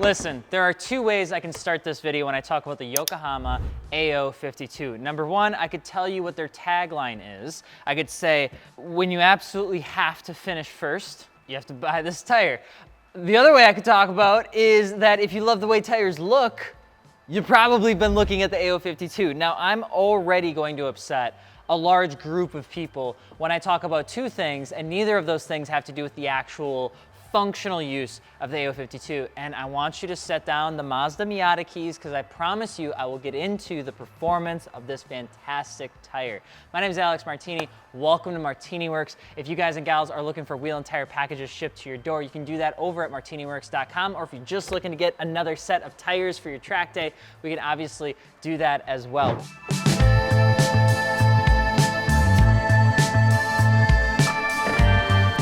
Listen, there are two ways I can start this video when I talk about the Yokohama AO52. Number one, I could tell you what their tagline is. I could say, when you absolutely have to finish first, you have to buy this tire. The other way I could talk about is that if you love the way tires look, you've probably been looking at the AO52. Now, I'm already going to upset a large group of people when I talk about two things, and neither of those things have to do with the actual functional use of the AO52. And I want you to set down the Mazda Miata keys, because I promise you I will get into the performance of this fantastic tire. My name is Alex Martini. Welcome to MartiniWorks. If you guys and gals are looking for wheel and tire packages shipped to your door, you can do that over at MartiniWorks.com, or if you're just looking to get another set of tires for your track day, we can obviously do that as well.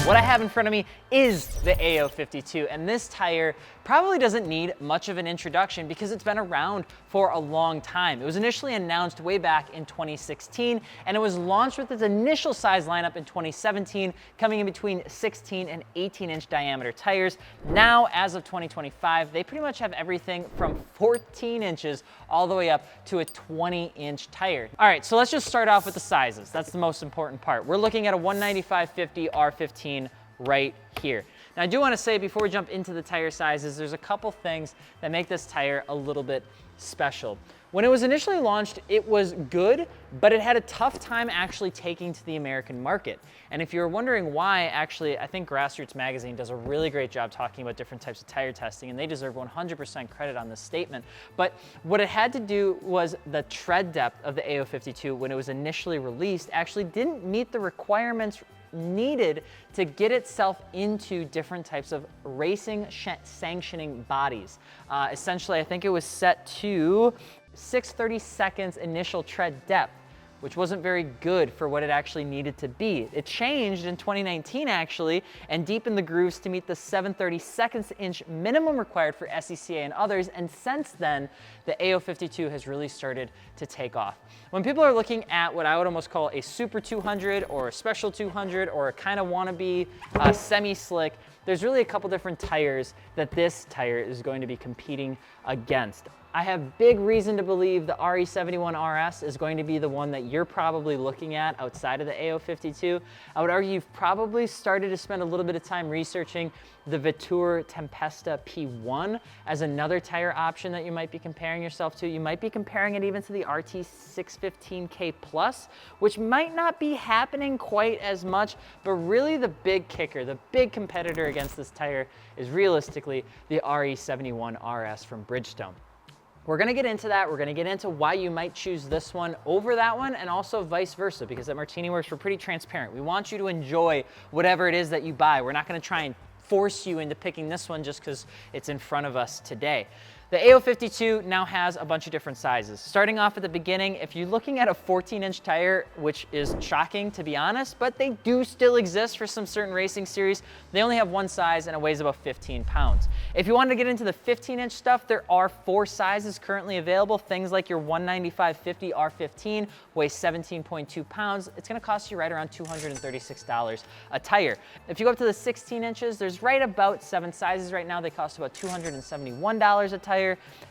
What I have in front of me is the AO52, and this tire probably doesn't need much of an introduction because it's been around for a long time. It was initially announced way back in 2016, and it was launched with its initial size lineup in 2017, coming in between 16 and 18-inch diameter tires. Now, as of 2025, they pretty much have everything from 14 inches all the way up to a 20-inch tire. All right, so let's just start off with the sizes. That's the most important part. We're looking at a 195/50 R15 right here. Now, I do want to say before we jump into the tire sizes, there's a couple things that make this tire a little bit special. When it was initially launched, it was good, but it had a tough time actually taking to the American market. And if you're wondering why, actually, I think Grassroots Magazine does a really great job talking about different types of tire testing, and they deserve 100% credit on this statement. But what it had to do was the tread depth of the AO52 when it was initially released actually didn't meet the requirements needed to get itself into different types of racing sanctioning bodies. Essentially, I think it was set to 6/32 initial tread depth, which wasn't very good for what it actually needed to be. It changed in 2019 actually, and deepened the grooves to meet the 7/32 inch minimum required for SECA and others, and since then, the AO52 has really started to take off. When people are looking at what I would almost call a Super 200 or a Special 200 or a kind of wannabe semi-slick, there's really a couple different tires that this tire is going to be competing against. I have big reason to believe the RE71 RS is going to be the one that you're probably looking at outside of the AO52. I would argue you've probably started to spend a little bit of time researching the Vetour Tempesta P1 as another tire option that you might be comparing yourself to. You might be comparing it even to the RT615K Plus, which might not be happening quite as much, but really the big kicker, the big competitor against this tire is realistically the RE71 RS from Bridgestone. We're gonna get into that. We're gonna get into why you might choose this one over that one, and also vice versa, because at MartiniWorks, we're pretty transparent. We want you to enjoy whatever it is that you buy. We're not gonna try and force you into picking this one just because it's in front of us today. The AO52 now has a bunch of different sizes. Starting off at the beginning, if you're looking at a 14-inch tire, which is shocking to be honest, but they do still exist for some certain racing series, they only have one size and it weighs about 15 pounds. If you wanted to get into the 15-inch stuff, there are 4 sizes currently available. Things like your 195/50 R15 weighs 17.2 pounds. It's gonna cost you right around $236 a tire. If you go up to the 16 inches, there's right about 7 sizes right now. They cost about $271 a tire.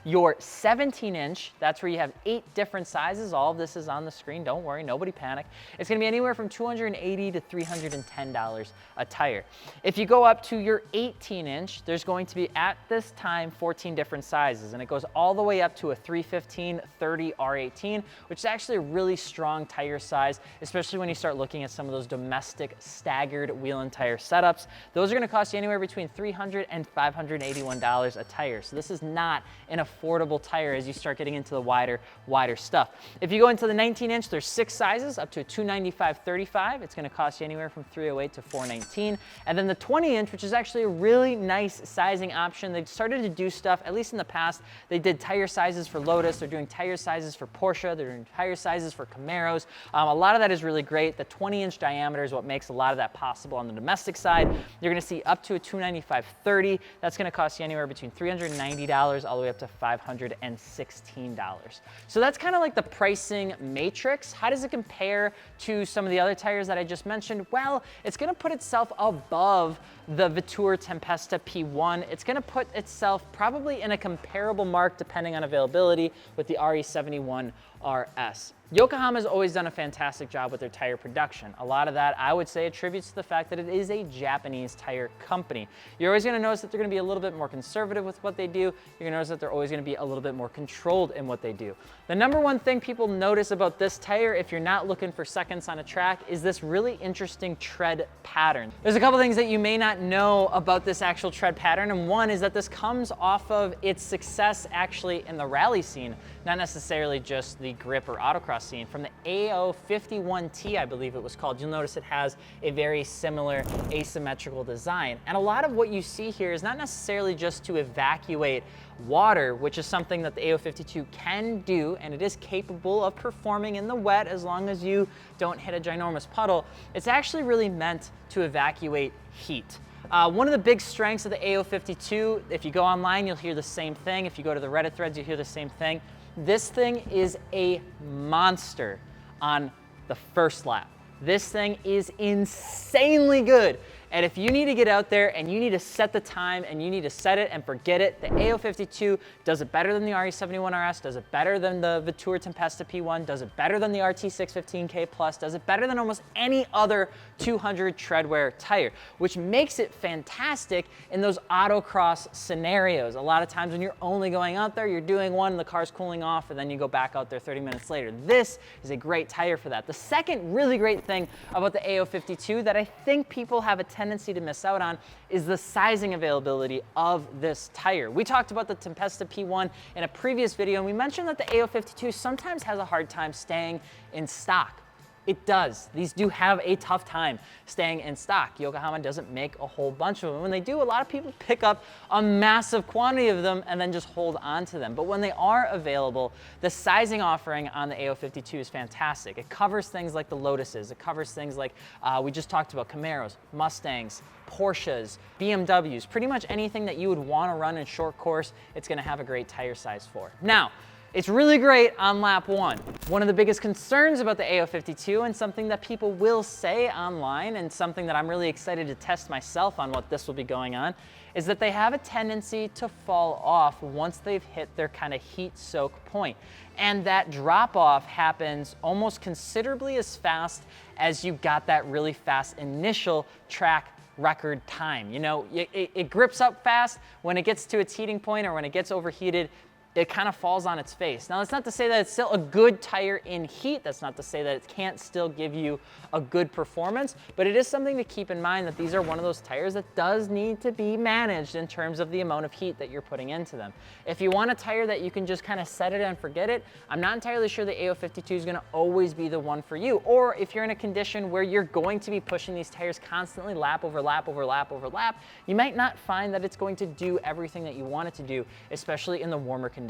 Your 17-inch, that's where you have 8 different sizes. All of this is on the screen. Don't worry, nobody panic. It's gonna be anywhere from $280 to $310 a tire. If you go up to your 18-inch, there's going to be at this time 14 different sizes, and it goes all the way up to a 315/30 R18, which is actually a really strong tire size, especially when you start looking at some of those domestic staggered wheel and tire setups. Those are gonna cost you anywhere between $300 and $581 a tire. So this is not an affordable tire as you start getting into the wider stuff. If you go into the 19-inch, there's 6 sizes up to a 295/35. It's gonna cost you anywhere from $308 to $419. And then the 20-inch, which is actually a really nice sizing option. They've started to do stuff, at least in the past, they did tire sizes for Lotus, they're doing tire sizes for Porsche, they're doing tire sizes for Camaros. A lot of that is really great. The 20-inch diameter is what makes a lot of that possible on the domestic side. You're gonna see up to a 295/30. That's gonna cost you anywhere between $390 all the way up to $516. So that's kind of like the pricing matrix. How does it compare to some of the other tires that I just mentioned? Well, it's gonna put itself above the Vetour Tempesta P1. It's gonna put itself probably in a comparable mark, depending on availability, with the RE71 RS. Yokohama's always done a fantastic job with their tire production. A lot of that, I would say, attributes to the fact that it is a Japanese tire company. You're always gonna notice that they're gonna be a little bit more conservative with what they do. You're gonna notice that they're always gonna be a little bit more controlled in what they do. The number one thing people notice about this tire, if you're not looking for seconds on a track, is this really interesting tread pattern. There's a couple things that you may not know about this actual tread pattern, and one is that this comes off of its success actually in the rally scene, not necessarily just the grip or autocross scene. From the AO51T, I believe it was called, you'll notice it has a very similar asymmetrical design. And a lot of what you see here is not necessarily just to evacuate water, which is something that the AO52 can do, and it is capable of performing in the wet as long as you don't hit a ginormous puddle. It's actually really meant to evacuate heat. One of the big strengths of the AO52, if you go online, you'll hear the same thing. If you go to the Reddit threads, you'll hear the same thing. This thing is a monster on the first lap. This thing is insanely good. And if you need to get out there and you need to set the time and you need to set it and forget it, the AO52 does it better than the RE71 RS, does it better than the Vetour Tempesta P1, does it better than the RT615K Plus, does it better than almost any other 200 treadwear tire, which makes it fantastic in those autocross scenarios. A lot of times when you're only going out there, you're doing one, the car's cooling off, and then you go back out there 30 minutes later. This is a great tire for that. The second really great thing about the AO52 that I think people have a tendency to miss out on is the sizing availability of this tire. We talked about the Tempesta P1 in a previous video, and we mentioned that the AO52 sometimes has a hard time staying in stock. It does. These do have a tough time staying in stock. Yokohama doesn't make a whole bunch of them. When they do, a lot of people pick up a massive quantity of them and then just hold on to them. But when they are available, the sizing offering on the AO52 is fantastic. It covers things like the Lotuses. It covers things like, we just talked about, Camaros, Mustangs, Porsches, BMWs, pretty much anything that you would want to run in short course, it's going to have a great tire size for. Now, it's really great on lap one. One of the biggest concerns about the AO52, and something that people will say online, and something that I'm really excited to test myself on what this will be going on, is that they have a tendency to fall off once they've hit their kind of heat soak point. And that drop off happens almost considerably as fast as you got that really fast initial track record time. You know, it grips up fast. When it gets to its heating point or when it gets overheated, it kind of falls on its face. Now, that's not to say that it's still a good tire in heat. That's not to say that it can't still give you a good performance, but it is something to keep in mind that these are one of those tires that does need to be managed in terms of the amount of heat that you're putting into them. If you want a tire that you can just kind of set it and forget it, I'm not entirely sure the AO52 is gonna always be the one for you. Or if you're in a condition where you're going to be pushing these tires constantly lap over lap over lap over lap, you might not find that it's going to do everything that you want it to do, especially in the warmer conditions.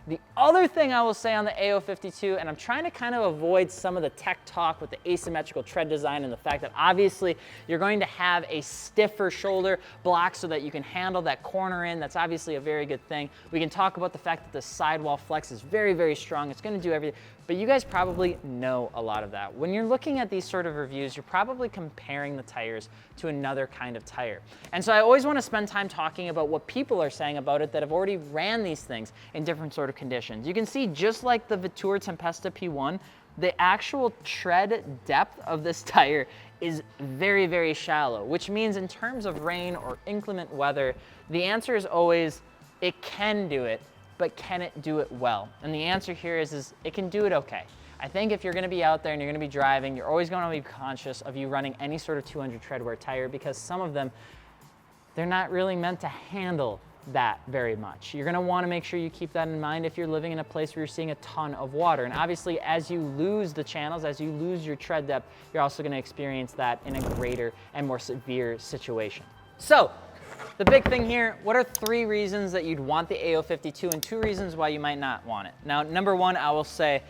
The other thing I will say on the AO52, and I'm trying to kind of avoid some of the tech talk with the asymmetrical tread design and the fact that obviously you're going to have a stiffer shoulder block so that you can handle that corner in. That's obviously a very good thing. We can talk about the fact that the sidewall flex is very, very strong. It's going to do everything. But you guys probably know a lot of that. When you're looking at these sort of reviews, you're probably comparing the tires to another kind of tire. And so I always want to spend time talking about what people are saying about it that have already ran these things in different sort of conditions. You can see, just like the Vetour Tempesta P1, the actual tread depth of this tire is very, very shallow, which means in terms of rain or inclement weather, the answer is always, it can do it, but can it do it well? And the answer here is it can do it okay. I think if you're gonna be out there and you're gonna be driving, you're always gonna be conscious of you running any sort of 200 treadwear tire, because some of them, they're not really meant to handle that very much. You're gonna wanna make sure you keep that in mind if you're living in a place where you're seeing a ton of water. And obviously, as you lose the channels, as you lose your tread depth, you're also gonna experience that in a greater and more severe situation. So, the big thing here, what are 3 reasons that you'd want the AO52 and 2 reasons why you might not want it? Now, number 1, I will say,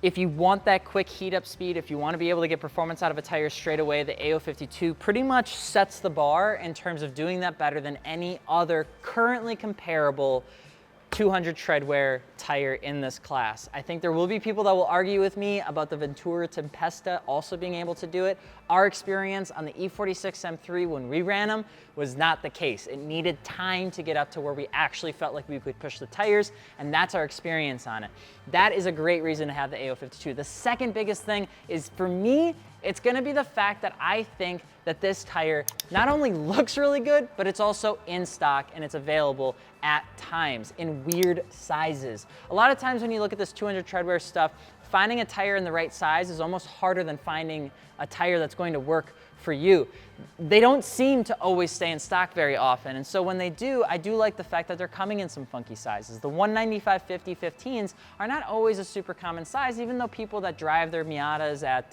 if you want that quick heat up speed, if you want to be able to get performance out of a tire straight away, the AO52 pretty much sets the bar in terms of doing that better than any other currently comparable 200 tread wear tire in this class. I think there will be people that will argue with me about the Ventura Tempesta also being able to do it. Our experience on the E46 M3 when we ran them was not the case. It needed time to get up to where we actually felt like we could push the tires, and that's our experience on it. That is a great reason to have the AO52. The second biggest thing is, for me, it's gonna be the fact that I think that this tire not only looks really good, but it's also in stock and it's available at times in weird sizes. A lot of times when you look at this 200 treadwear stuff, finding a tire in the right size is almost harder than finding a tire that's going to work for you. They don't seem to always stay in stock very often, and so when they do, I do like the fact that they're coming in some funky sizes. The 195/50 15s are not always a super common size, even though people that drive their Miatas at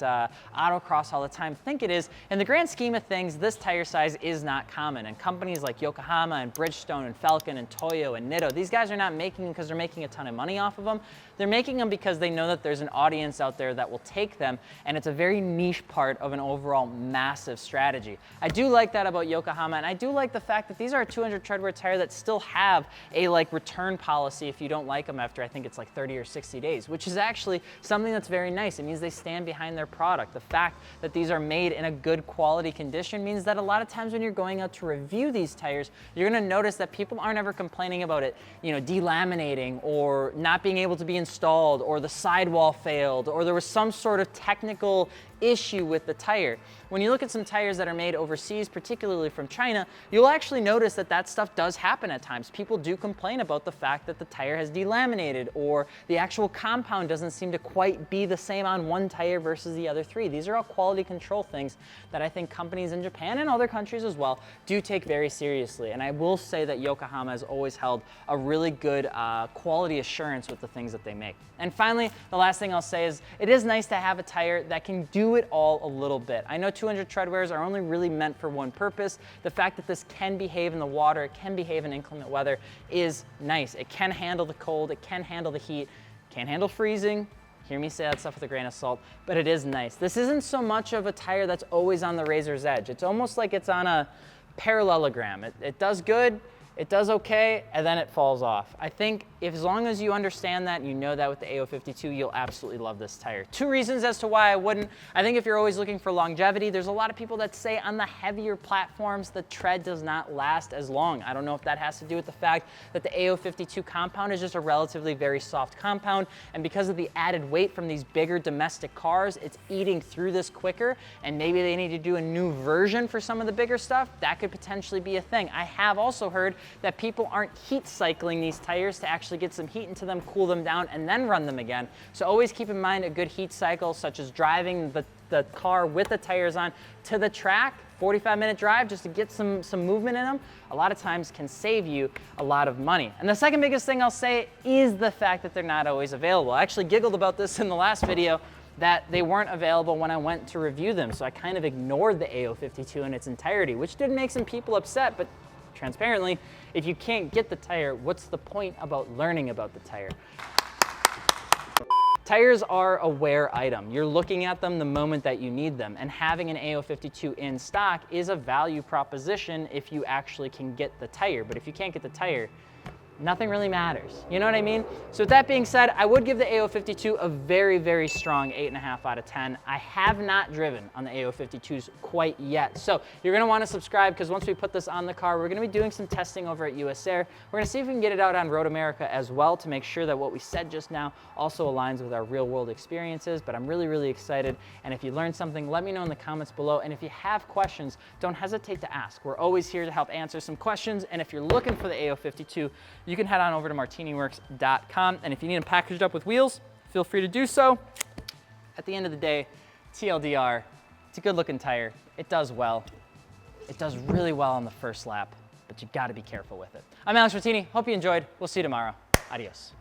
autocross all the time think it is. In the grand scheme of things, this tire size is not common, and companies like Yokohama and Bridgestone and Falcon and Toyo and Nitto, these guys are not making them because they're making a ton of money off of them. They're making them because they know that there's an audience out there that will take them, and it's a very niche part of an overall massive strategy. I do like that about Yokohama, and I do like the fact that these are a 200 treadwear tire that still have a return policy if you don't like them after, I think it's 30 or 60 days, which is actually something that's very nice. It means they stand behind their product. The fact that these are made in a good quality condition means that a lot of times when you're going out to review these tires, you're gonna notice that people aren't ever complaining about it, delaminating or not being able to be installed, or the sidewall failed, or there was some sort of technical issue with the tire. When you look at some tires that are made overseas, particularly from China, you'll actually notice that that stuff does happen at times. People do complain about the fact that the tire has delaminated, or the actual compound doesn't seem to quite be the same on one tire versus the other three. These are all quality control things that I think companies in Japan and other countries as well do take very seriously. And I will say that Yokohama has always held a really good quality assurance with the things that they make. And finally, the last thing I'll say is it is nice to have a tire that can do it all a little bit. I know 200 treadwears are only really meant for one purpose. The fact that this can behave in the water, it can behave in inclement weather is nice. It can handle the cold, it can handle the heat, can't handle freezing. Hear me say that stuff with a grain of salt, but it is nice. This isn't so much of a tire that's always on the razor's edge. It's almost like it's on a parallelogram. It does good, it does okay, and then it falls off. I think as long as you understand that and you know that with the AO52, you'll absolutely love this tire. Two reasons as to why I wouldn't. I think if you're always looking for longevity, there's a lot of people that say on the heavier platforms, the tread does not last as long. I don't know if that has to do with the fact that the AO52 compound is just a relatively very soft compound, and because of the added weight from these bigger domestic cars, it's eating through this quicker, and maybe they need to do a new version for some of the bigger stuff. That could potentially be a thing. I have also heard that people aren't heat cycling these tires to actually get some heat into them, cool them down, and then run them again. So always keep in mind a good heat cycle, such as driving the car with the tires on to the track, 45-minute drive just to get some movement in them, a lot of times can save you a lot of money. And the second biggest thing I'll say is the fact that they're not always available. I actually giggled about this in the last video, that they weren't available when I went to review them, so I kind of ignored the AO52 in its entirety, which did make some people upset, but transparently, if you can't get the tire, what's the point about learning about the tire? Tires are a wear item. You're looking at them the moment that you need them, and having an AO52 in stock is a value proposition if you actually can get the tire. But if you can't get the tire, nothing really matters. You know what I mean? So with that being said, I would give the AO52 a very, very strong 8.5 out of 10. I have not driven on the AO52s quite yet. So you're gonna wanna subscribe, because once we put this on the car, we're gonna be doing some testing over at US Air. We're gonna see if we can get it out on Road America as well to make sure that what we said just now also aligns with our real world experiences. But I'm really, really excited. And if you learned something, let me know in the comments below. And if you have questions, don't hesitate to ask. We're always here to help answer some questions. And if you're looking for the AO52, you can head on over to MartiniWorks.com, and if you need them packaged up with wheels, feel free to do so. At the end of the day, TLDR, it's a good looking tire. It does well. It does really well on the first lap, but you gotta be careful with it. I'm Alex Martini, hope you enjoyed. We'll see you tomorrow. Adios.